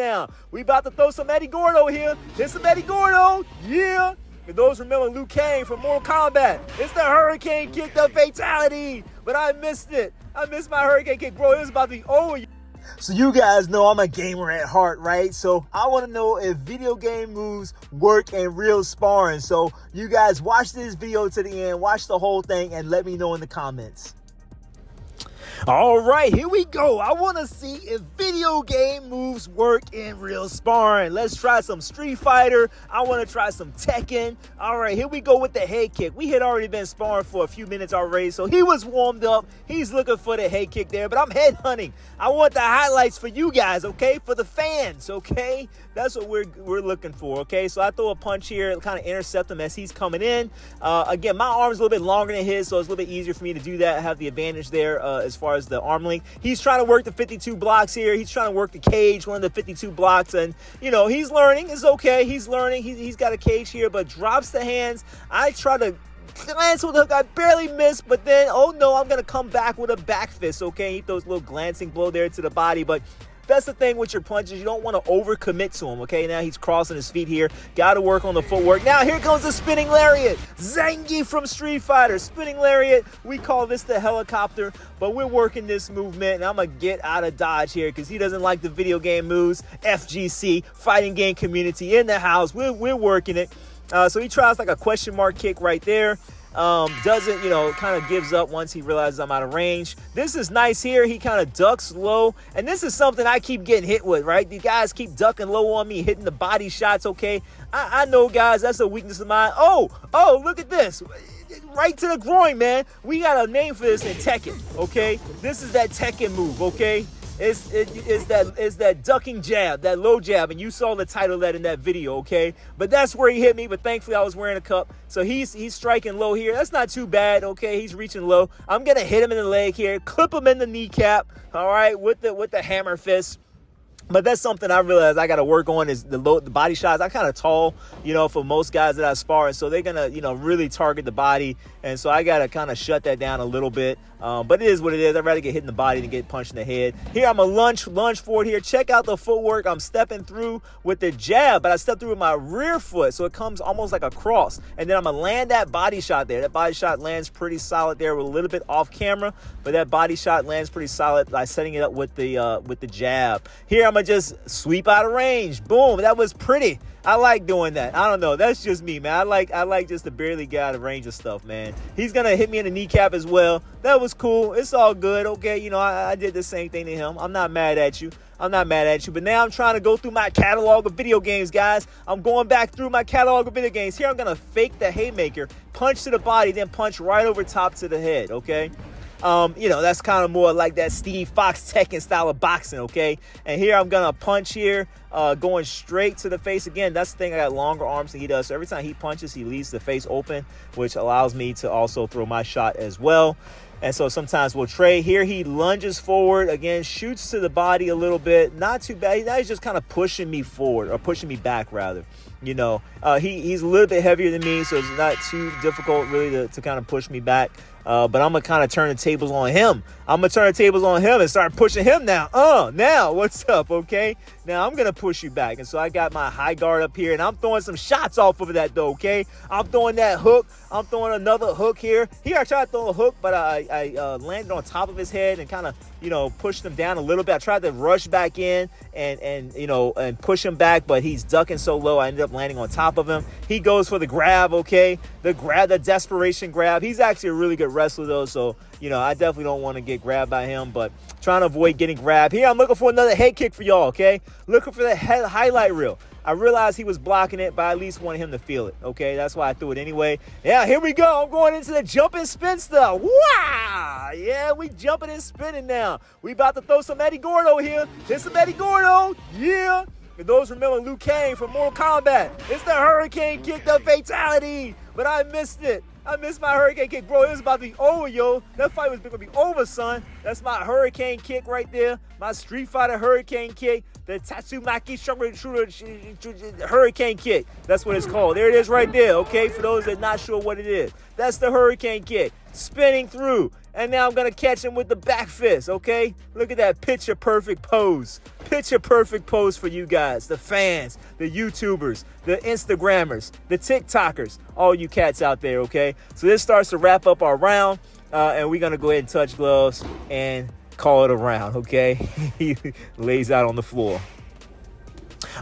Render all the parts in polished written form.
Now, we about to throw some Eddie Gordo here. Here's some Eddie Gordo. Yeah. For those remember Liu Kang from Mortal Kombat, it's the Hurricane Kick, the fatality. But I missed it. I missed my Hurricane Kick, bro. It was about to be over. So you guys know I'm a gamer at heart, right? So I want to know if video game moves work in real sparring. So you guys watch this video to the end, watch the whole thing, and let me know in the comments. All right, here we go. I want to see if video game moves work in real sparring. Let's try some Street Fighter. I want to try some Tekken. All right, here we go with the head kick. We had already been sparring for a few minutes already, so he was warmed up. He's looking for the head kick there, but I'm head hunting. I want the highlights for you guys, okay? For the fans, okay? That's what we're looking for, okay? So I throw a punch here, kind of intercept him as he's coming in. Again, my arm's a little bit longer than his, so it's a little bit easier for me to do that. I have the advantage there as far as the arm length. He's trying to work the 52 blocks here. He's trying to work the cage, one of the 52 blocks, and, you know, he's learning. It's okay. He's learning. He's got a cage here, but drops the hands. I try to glance with the hook. I barely missed, but then, oh no, I'm going to come back with a back fist, okay? He throws a little glancing blow there to the body, but that's the thing with your punches. You don't want to overcommit to him, okay? Now he's crossing his feet here. Got to work on the footwork. Now here comes the spinning lariat. Zangief from Street Fighter. Spinning lariat. We call this the helicopter, but we're working this movement, and I'm going to get out of dodge here because he doesn't like the video game moves. FGC, fighting game community in the house. We're working it. So he tries like a question mark kick right there. Doesn't, kind of gives up once he realizes I'm out of range. This is nice here. He kind of ducks low, and this is something I keep getting hit with, right? You guys keep ducking low on me, hitting the body shots, okay? I know, guys, that's a weakness of mine. Oh, look at this. Right to the groin, man. We got a name for this in Tekken, okay? This is that Tekken move, okay? It's that ducking jab, that low jab, and you saw the title of that in that video, okay? But that's where he hit me, but thankfully I was wearing a cup. So he's striking low here. That's not too bad, okay? He's reaching low. I'm going to hit him in the leg here, clip him in the kneecap, all right, with the hammer fist. But that's something I realized I got to work on is the body shots. I'm kind of tall, for most guys that I spar. And so they're going to, really target the body. And so I got to kind of shut that down a little bit. But it is what it is. I'd rather get hit in the body than get punched in the head. Here, I'm a lunge forward here. Check out the footwork. I'm stepping through with the jab, but I step through with my rear foot. So it comes almost like a cross. And then I'm going to land that body shot there. That body shot lands pretty solid there. We're a little bit off camera, but that body shot lands pretty solid by setting it up with the jab. Here, I'm going to just sweep out of range. Boom. That was pretty. I like doing that. I don't know. That's just me, man. I like just to barely get out of range of stuff, man. He's going to hit me in the kneecap as well. That was cool. It's all good. Okay. I did the same thing to him. I'm not mad at you. But now I'm trying to go through my catalog of video games, guys. I'm going back through my catalog of video games. Here, I'm going to fake the haymaker, punch to the body, then punch right over top to the head. Okay. That's kind of more like that Steve Fox Tekken style of boxing, okay? And here I'm going to punch here, going straight to the face. Again, that's the thing. I got longer arms than he does. So every time he punches, he leaves the face open, which allows me to also throw my shot as well. And so sometimes we'll trade. Here he lunges forward, again, shoots to the body a little bit. Not too bad. Now he's just kind of pushing me forward, or pushing me back, rather. He's a little bit heavier than me, so it's not too difficult really to kind of push me back. But I'm going to kind of turn the tables on him. And start pushing him now. Now, what's up, okay? Now, I'm going to push you back. And so I got my high guard up here, and I'm throwing some shots off of that, though, okay? I'm throwing that hook. I'm throwing another hook here. Here, I tried to throw a hook, but I landed on top of his head and kind of, pushed him down a little bit. I tried to rush back in and push him back, but he's ducking so low, I ended up landing on top of him. He goes for the grab, okay? The desperation grab. He's actually a really good wrestler, though, so, I definitely don't want to get grabbed by him, but trying to avoid getting grabbed. Here, I'm looking for another head kick for y'all, okay? Looking for the highlight reel. I realized he was blocking it, but I at least wanted him to feel it, okay? That's why I threw it anyway. Yeah, here we go. I'm going into the jumping spin stuff. Wow! Yeah, we jumping and spinning now. We about to throw some Eddie Gordo here. Here's some Eddie Gordo. Yeah. For those remember Liu Kang from Mortal Kombat, it's the Hurricane Kick, the fatality. But I missed it. I missed my Hurricane Kick. Bro, it was about to be over, yo. That fight was going to be over, son. That's my Hurricane Kick right there. My Street Fighter Hurricane Kick. The Tatsumaki Shooter Hurricane Kick. That's what it's called. There it is right there, okay? For those that are not sure what it is. That's the Hurricane Kick. Spinning through. And now I'm going to catch him with the back fist, okay? Look at that picture perfect pose. picture perfect pose for you guys, the fans, the YouTubers, the Instagrammers, the TikTokers, all you cats out there, okay? So this starts to wrap up our round, and we're going to go ahead and touch gloves and call it a round, okay? He lays out on the floor.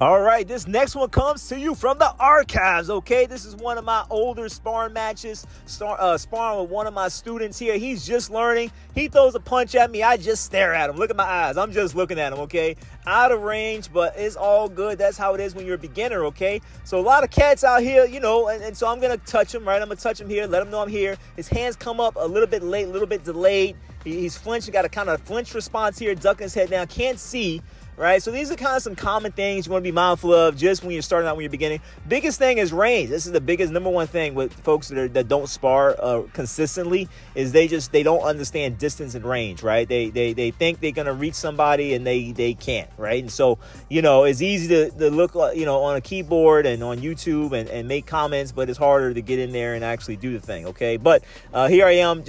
All right, this next one comes to you from the archives, okay? This is one of my older sparring matches, sparring with one of my students here. He's just learning. He throws a punch at me. I just stare at him. Look at my eyes. I'm just looking at him, okay? Out of range, but it's all good. That's how it is when you're a beginner, okay? So a lot of cats out here, you know, and so I'm going to touch him, right? I'm going to touch him here, let him know I'm here. His hands come up a little bit late, a little bit delayed. He's flinching, got a kind of flinch response here, ducking his head down. Can't see. Right, so these are kind of some common things you want to be mindful of just when you're starting out, when you're beginning. Biggest thing is range. This is the biggest, number one thing with folks that don't spar consistently is they don't understand distance and range, right? They think they're gonna reach somebody and they can't, right? And so, you know, it's easy to look, you know, on a keyboard and on YouTube and make comments, but it's harder to get in there and actually do the thing, okay? But here I am,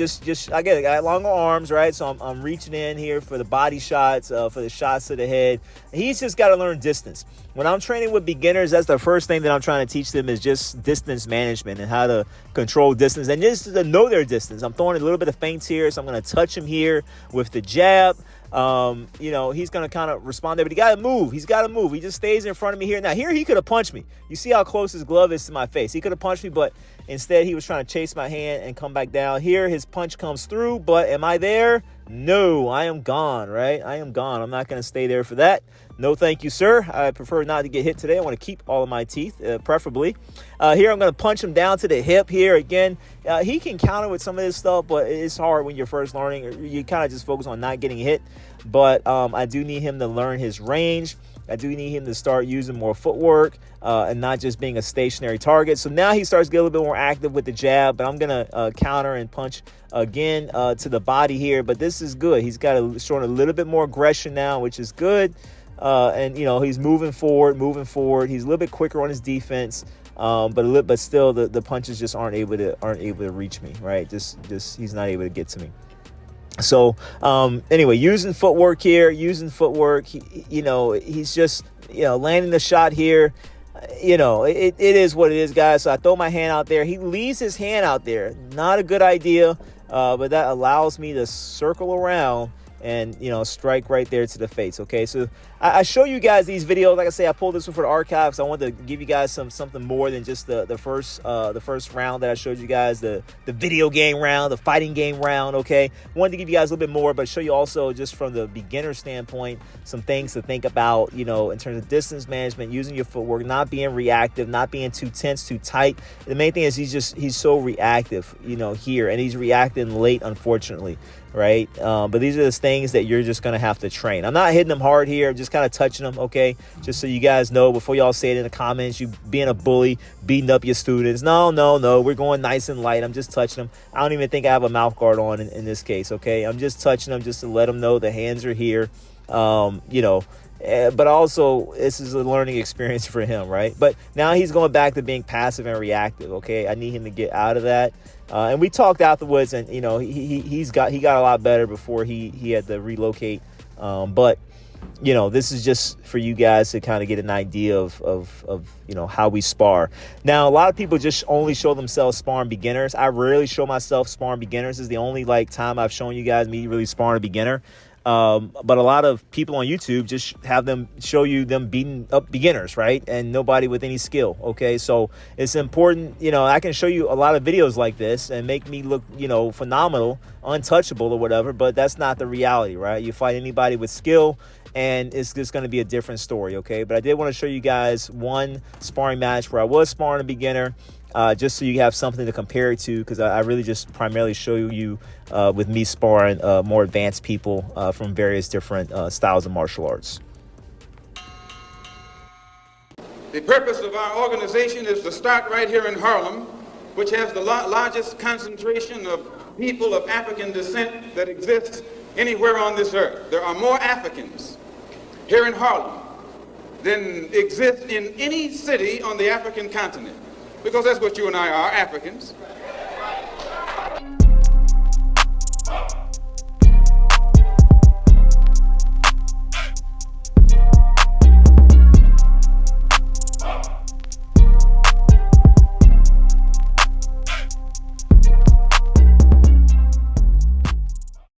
I got longer arms, right? So I'm reaching in here for the body shots, for the shots to the head. He's just got to learn distance. When I'm training with beginners, that's the first thing that I'm trying to teach them is just distance management and how to control distance and just to know their distance. I'm throwing a little bit of feints here, so I'm going to touch him here with the jab. You know, he's going to kind of respond there, but he got to move. He's got to move. He just stays in front of me here. Now, here he could have punched me. You see how close his glove is to my face. He could have punched me, but instead he was trying to chase my hand and come back down. Here, his punch comes through, but am I there? No, I am gone, right? I am gone. I'm not going to stay there for that. No, thank you, sir. I prefer not to get hit today. I want to keep all of my teeth, preferably. Here, I'm going to punch him down to the hip here. Again, he can counter with some of this stuff, but it's hard when you're first learning. You kind of just focus on not getting hit. But I do need him to learn his range. I do need him to start using more footwork and not just being a stationary target. So now he starts to get a little bit more active with the jab, but I'm going to counter and punch again to the body here. But this is good. He's showing a little bit more aggression now, which is good. And, you know, he's moving forward. He's a little bit quicker on his defense. But still the punches just aren't able to reach me, right? Just he's not able to get to me. So, anyway, using footwork here, he's just, landing the shot here. It is what it is, guys. So I throw my hand out there. He leaves his hand out there. Not a good idea, but that allows me to circle around and, strike right there to the face. Okay, so I show you guys these videos. Like I say, I pulled this one for the archives. I wanted to give you guys something more than just the first round that I showed you guys, the video game round, the fighting game round. Okay, wanted to give you guys a little bit more, but show you also just from the beginner standpoint some things to think about. In terms of distance management, using your footwork, not being reactive, not being too tense, too tight. The main thing is he's so reactive, here, and he's reacting late, unfortunately. Right. But these are the things that you're just going to have to train. I'm not hitting them hard here. I'm just kind of touching them. OK, just so you guys know before y'all say it in the comments, you being a bully, beating up your students. No. We're going nice and light. I'm just touching them. I don't even think I have a mouth guard on in this case. OK, I'm just touching them just to let them know the hands are here. But also this is a learning experience for him. Right. But now he's going back to being passive and reactive. OK, I need him to get out of that. And we talked afterwards, and he got a lot better before he had to relocate. But this is just for you guys to kind of get an idea of how we spar. Now, a lot of people just only show themselves sparring beginners. I rarely show myself sparring beginners. This is the only time I've shown you guys me really sparring a beginner. But a lot of people on YouTube just have them show you them beating up beginners, right? And nobody with any skill. Okay, so it's important. I can show you a lot of videos like this and make me look, phenomenal, untouchable or whatever. But that's not the reality, right? You fight anybody with skill, and it's just going to be a different story. Okay, but I did want to show you guys one sparring match where I was sparring a beginner. Just so you have something to compare it to, because I really just primarily show you with me sparring more advanced people from various different styles of martial arts. The purpose of our organization is to start right here in Harlem, which has the largest concentration of people of African descent that exists anywhere on this earth. There are more Africans here in Harlem than exist in any city on the African continent. Because that's what you and I are, Africans.